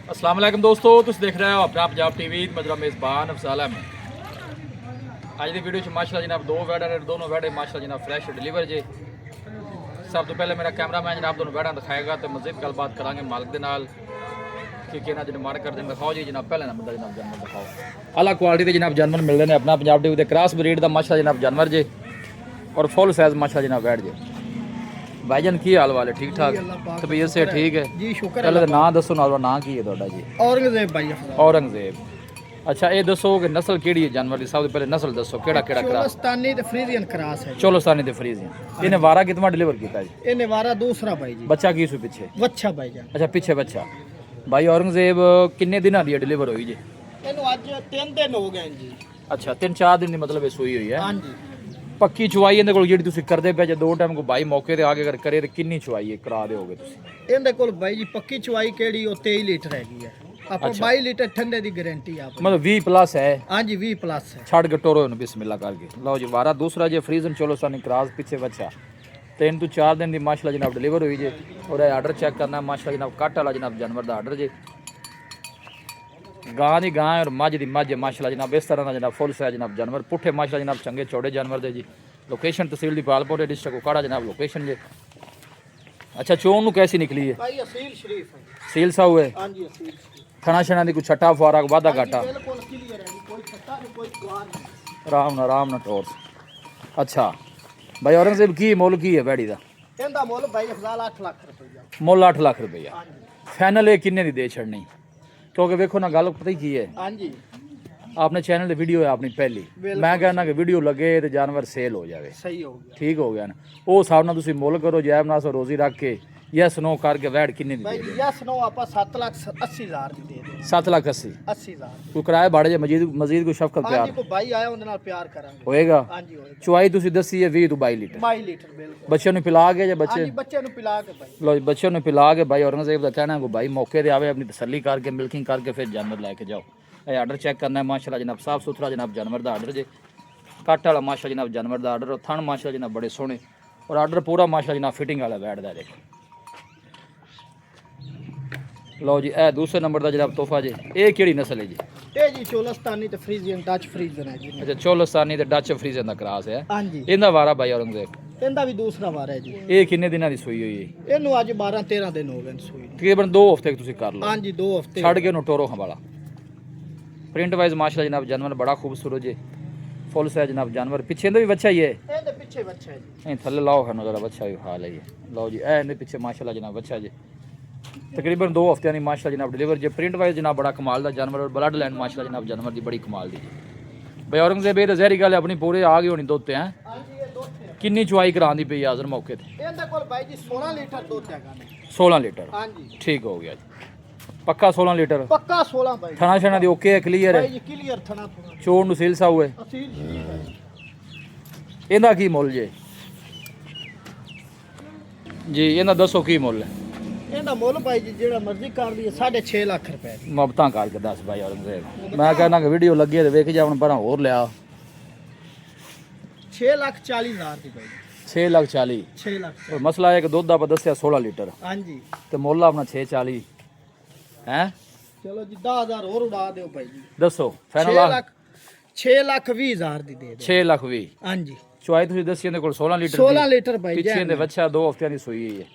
अस्सलाम वालेकुम दोस्तों, तुम देख रहे हो अपना पंजाब टीवी। मेरा मेज़बान अफजाल है। अज की वीडियो माशाल्लाह जनाब दो वैड़ा ने, दोनों वैड़े माशाल्लाह जनाब फ्रैश डिलीवर जे। सब तो पहले मेरा कैमरामैन जनाब दोनों वैड़ा दिखाएगा तो मज़ीद गलबात करांगे मालिक के नाल कि किना जिन्हें मार कर दें। दिखाओ जी जनाब, पहले नंबर जनाब जानवर दिखाओ। अलग क्वालिटी के जनाब जानवर मिलते हैं अपना पंजाब टीवी के। क्रॉस ब्रीड का माशाल्लाह जनाब जानवर जे और फुल साइज माशाल्लाह जनाब वैड़ जे। भाईजान की हाल वाले ठीक ठाक, तबीयत से ठीक है जी? शुक्र पहले तो नाम दसो, नाल नाम की है तुहाडा जी? औरंगजेब भाई। औरंगजेब। अच्छा ये दसो कि नस्ल केड़ी है जानवर की? सब पहले नस्ल दसो केड़ा केड़ा क्रास? चोलस्तानी ते फ्रीजियन क्रॉस है। चोलस्तानी ते फ्रीजियन। इन्हें वारा कितना डिलीवर किया जी? इन्हें वारा दूसरा भाई जी। बच्चा की सु पीछे? वच्छा भाई जान। अच्छा पीछे बच्चा। भाई औरंगजेब किन्ने दिन दी डिलीवर हुई जी? इन्हू आज 3 दिन हो गए जी। अच्छा 3-4 दिन की मतलब सुई हुई है। हां जी। पक्की चुवाई इहदे कोल जेडी तुसी करदे पे जे दो टाइम को भाई मौके ते आके अगर करे ते किन्नी चुवाई है करा दोगे तुसी? इहदे कोल भाई जी पक्की चुवाई केड़ी ओ 23 लीटर हैगी है। आपको 22 लीटर ठंडे दी गारंटी आप। मतलब 20 प्लस है? हां जी 20 प्लस है। छड़ के टोरो बिस्मिल्लाह करके लो जी। वारा दूसरा जे फ्रीजन चोलस्तानी क्रॉस पीछे बच्चा 3 to 4 दिन की माशाल्लाह जनाब डिलीवर हुई जे। और ये आर्डर चेक करना है माशाल्लाह जनाब कट वाला जनाब जानवर का आर्डर जे। गां दी गां और मझ दी मझ माशाल्लाह जनाब इस तरह का जनाब फुल साइज जनाब जानवर पुठे माशाल्लाह जनाब चंगे चौड़े जानवर दे जी। लोकेशन तहसील दी पालपुर डिस्ट्रिक्ट कोकाड़ा जनाब लोकेशन जे। अच्छा चोन कैसी निकली है? भाई असील शरीफ है। सील सा हुए? हां जी असील। थना शना दी कुछ छट्टा फुआरा वादा घाटा? बिल्कुल क्लियर है, कोई छट्टा नहीं कोई द्वार नहीं। आराम ना टोर्स। अच्छा भाई औरंगजेब की मोल की है बैड़ी दा? इहदा मुੱਲ भाई अफजाल 8 लाख रुपया। मोल 8 लाख रुपया। हां जी। फाइनल ये किन्ने दी दे छड़नी? क्योंकि देखो ना गल पता ही की है, हां जी। आपने चैनल की वीडियो है अपनी पहली, मैं कहना कि वीडियो लगे तो जानवर सेल हो जाए। सही हो गया। ठीक हो गया ना? वो हिसाब नाल तुसीं मुल करो जैब नाल रोजी रख के यस नो करके वैड किन्ने दी भाई दे? यस नो आपा 7,80,000 दी दे दे। 7,80,000। 80,000। कोई किराए भाड़े जे मजीद कोई शफकत हां प्यार जी को भाई आया उनके नाल प्यार करांगे। होएगा? हां जी होएगा। चुआई तुसीं दसी है 20 to 22 लीटर। 22 लीटर बिल्कुल। बच्चे नु पिला के जे हां बच्चे? जी बच्चे नु पिला के भाई। लो जी बच्चे नु पिला के भाई औरंगजेब का कहना है को भाई मौके ते आवे अपनी तसल्ली करके मिल्किंग करके फिर जानवर लेके जाओ। ये आर्डर चेक करना है माशाल्लाह जनाब साफ सुथरा जनाब जानवर का आर्डर जे। कट वाला माशाल्लाह जनाब जानवर का आर्डर और थन माशाल्लाह जनाब बड़े सोहने और आर्डर पूरा माशाल्लाह जनाब फिटिंग वाला बैठदा है। देखो लो जी ए दूसरे नंबर का जनाब तोहफा जे। ये केड़ी नस्ल है जी? ये जी चोलस्तानी ते फ्रीजियन डच फ्रीजन है जी। अच्छा चोलस्तानी ते डच फ्रीजन का क्रॉस है। हां जी। इनदा वारा भाई औरंगजेब? इनदा भी दूसरा वार है जी। ये किन्ने दिनां दी सूई हुई है? इनू आज 12-13 दिन हो गए सूई। तकरीबन 2 हफ्ते तुसीं कर लो। हां जी 2 हफ्ते छड़ के नु टोरो हवाला। प्रिंट वाइज माशाल्लाह जनाब जानवर बड़ा खूबसूरत जे। फुल साइज जनाब जानवर। पीछे भी बच्चा ही है? ਇਹਦੇ ਪਿੱਛੇ ਬੱਚਾ ਹੈ ਜੀ। नहीं थले लाओ है जरा बच्चा भी हाल है ये। लो जी ए इहदे पीछे माशाल्लाह जनाब बच्चा जे। तकरीबन 2 हफ्ते की माशाल्लाह जनाब डिलीवर जे। प्रिंट वाइज जनाब बड़ा कमाल का जानवर और ब्लड लाइन माशाल्लाह जनाब जानवर की बड़ी कमाल दी जी। भाई औरंगजेब ये तो जहरी गल है अपनी पूरे आ गई होनी दुध ते हैं? हां जी ये दुੱਧ ਹੈ। किन्नी चुआई करांदी पई हाजर मौके ते? ਇਹਦੇ ਕੋਲ ਭਾਈ ਜੀ 16 ਲੀਟਰ ਦੁੱਧ ਹੈਗਾ ਨੇ। 16 लीटर। हां जी ठीक हो गया जी। पक्का 16 लीटर? ਪੱਕਾ 16 ਭਾਈ। थना शना दी ओके है क्लियर ਭਾਈ है? ਜੀ ਕਲੀਅਰ ਥਣਾ ਪੂਰਾ। चोर नु सील सा हुए? ਅਸੀਲ ਸ਼ਰੀਫ ਹੈ ਜੀ। ਇਹਦਾ ਕੀ ਮੁੱਲ ਜੇ ਜੀ? ਇਹਦਾ ਦੱਸੋ ਕੀ ਮੁੱਲ ਹੈ? ਇਹਦਾ ਮੁੱਲ ਭਾਈ ਜੀ ਜਿਹੜਾ ਮਰਜ਼ੀ ਕਰ ਲਈਏ 6.5 ਲੱਖ ਰੁਪਏ ਦੀ। ਮਬਤਾਂ ਕਰਕੇ ਦੱਸ ਭਾਈ ਔਰੰਗਜ਼ੇਬ। ਮੈਂ ਕਹਿੰਦਾ ਕਿ ਵੀਡੀਓ ਲੱਗੀ ਤੇ ਵੇਖ ਜਾ ਹੁਣ ਪਰਾਂ ਹੋਰ ਲਿਆ। 6,40,000 ਦੀ ਭਾਈ। 6,40,000। 6 ਲੱਖ। और मसला है कि दुध आप दसिया 16 लीटर हां जी तो मुੱਲ अपना 640 है। ਚਲੋ ਜੀ 10,000 ਹੋਰ ਉਡਾ ਦਿਓ ਭਾਈ ਜੀ। दसो 6 फाइनल? ਲੱਖ 6,20,000 ਦੀ ਦੇ ਦਿਓ। 6,20,000। हां जी ਚੁਆਈ ਤੁਸੀਂ ਦੱਸੀ ਇਹਦੇ ਕੋਲ 16 ਲੀਟਰ 16 ਲੀਟਰ ਭਾਈ ਪਿੱਛੇ ਜੀ। ਇਹਦੇ ਬੱਚਾ 2 ਹਫ਼ਤਿਆਂ ਦੀ ਸੂਈ ਹੈ।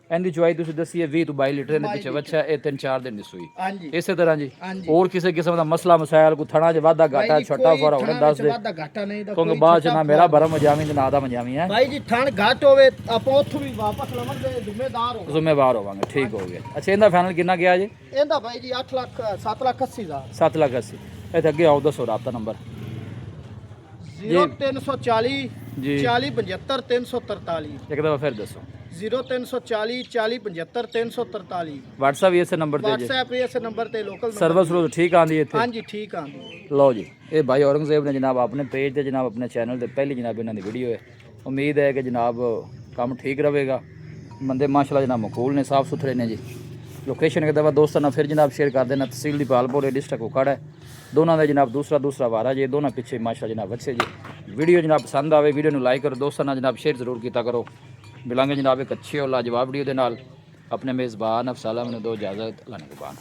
ਇਹਦੀ ਚੁਆਈ ਤੁਸੀਂ ਦੱਸੀ ਹੈ 20 ਤੋਂ 22 ਲੀਟਰ ਦੇ ਪਿੱਛੇ ਬੱਚਾ ਇਹ 3-4 ਦਿਨ ਦੀ ਸੂਈ। हां जी ਇਸੇ ਤਰ੍ਹਾਂ ਜੀ हां जी ਹੋਰ ਕਿਸੇ ਕਿਸਮ ਦਾ ਮਸਲਾ ਮਸਾਇਲ ਕੋਈ ਥਣਾ ਚ ਵਾਧਾ ਘਾਟਾ ਛੋਟਾ ਫਰਾ ਹੋਣਾ ਦੱਸ ਦੇ ਵਾਧਾ ਘਾਟਾ ਨਹੀਂ ਦਾ ਕਿਉਂਕਿ ਬਾਅਦ ਚ ਨਾ ਮੇਰਾ ਭਰਮ ਮਜਾਵੀ ਤੇ ਨਾ ਦਾ ਮਜਾਵੀ ਹੈ। ਭਾਈ ਜੀ ਠਣ ਘਾਟ ਹੋਵੇ ਆਪਾਂ ਉੱਥੋਂ ਵੀ ਵਾਪਸ ਲਵਾਂਗੇ ਜ਼ਿੰਮੇਦਾਰ ਹੋ। ਜ਼ਿੰਮੇਵਾਰ ਹੋਵਾਂਗੇ। ਠੀਕ ਹੋ ਗਿਆ। ਅੱਛਾ ਇਹਦਾ ਫਾਈਨਲ ਕਿੰਨਾ ਗਿਆ ਜੀ? ਇਹਦਾ ਭਾਈ ਜੀ 8 ਲੱਖ 7,80,000। 7,80,000। ਇੱਥੇ ਅੱਗੇ ਆਓ ਦੱਸੋ ਰਾਬਤਾ ਨੰਬਰ 0340 ਜੀ 40 75 343। ਇੱਕ ਦਫਾ ਫਿਰ ਦੱਸੋ। 0340 40 75 343। WhatsApp ਵੀ ਇਸੇ ਨੰਬਰ ਤੇ ਜੀ? WhatsApp ਇਸ ਨੰਬਰ ਤੇ ਲੋਕਲ ਸਰਵਿਸ ਰੋਜ਼ ਠੀਕ ਆਂਦੀ ਇੱਥੇ? ਹਾਂਜੀ ਠੀਕ ਆਂਦੀ। ਲਓ ਜੀ ਇਹ ਭਾਈ ਔਰੰਗਜ਼ੇਬ ਨੇ ਜਨਾਬ ਆਪਣੇ ਪੇਜ ਤੇ ਜਨਾਬ ਆਪਣੇ ਚੈਨਲ ਤੇ ਪਹਿਲੀ ਜਨਾਬ ਇਹਨਾਂ ਦੀ ਵੀਡੀਓ ਹੈ। ਉਮੀਦ ਹੈ ਕਿ ਜਨਾਬ ਕੰਮ ਠੀਕ ਰਹੇਗਾ। ਬੰਦੇ ਮਾਸ਼ਾਅੱਲਾ ਜਨਾਬ ਮਕਬੂਲ ਨੇ ਸਾਫ ਸੁਥਰੇ ਨੇ ਜੀ। ਲੋਕੇਸ਼ਨ ਇੱਕ ਦਫਾ ਦੋਸਤਾਂ ਨਾਲ ਫਿਰ ਜਨਾਬ ਸ਼ੇਅਰ ਕਰ ਦੇਣਾ। ਤਹਿਸੀਲ ਦੀ ਪਾਲਪੁਰ ਡਿਸਟ੍ਰਿਕਟ ਕੋਕਾੜਾ ਹੈ। ਦੋਨਾਂ ਦਾ ਜਨਾਬ ਦੂਸਰਾ ਵਾਰਾ ਜੇ। ਦੋਨਾਂ ਪਿੱਛੇ ਮਾਸ਼ਾਅੱਲਾ ਜਨਾਬ ਅੱਛੇ ਜੀ। ਵੀਡੀਓ ਜਨਾਬ ਪਸੰਦ ਆਵੇ ਵੀਡੀਓ ਨੂੰ ਲਾਈਕ ਕਰੋ। ਦੋਸਤਾਂ ਨਾਲ ਜਨਾਬ ਸ਼ੇਅਰ ਜ਼ਰੂਰ ਕੀਤਾ ਕਰੋ। मिलेंगे जनाब एक अच्छी और लाजवाब वीडियो के नाल। अपने मेज़बान अफसाला मैंने दो इजाज़त। अल्लाह ने कुर्बान।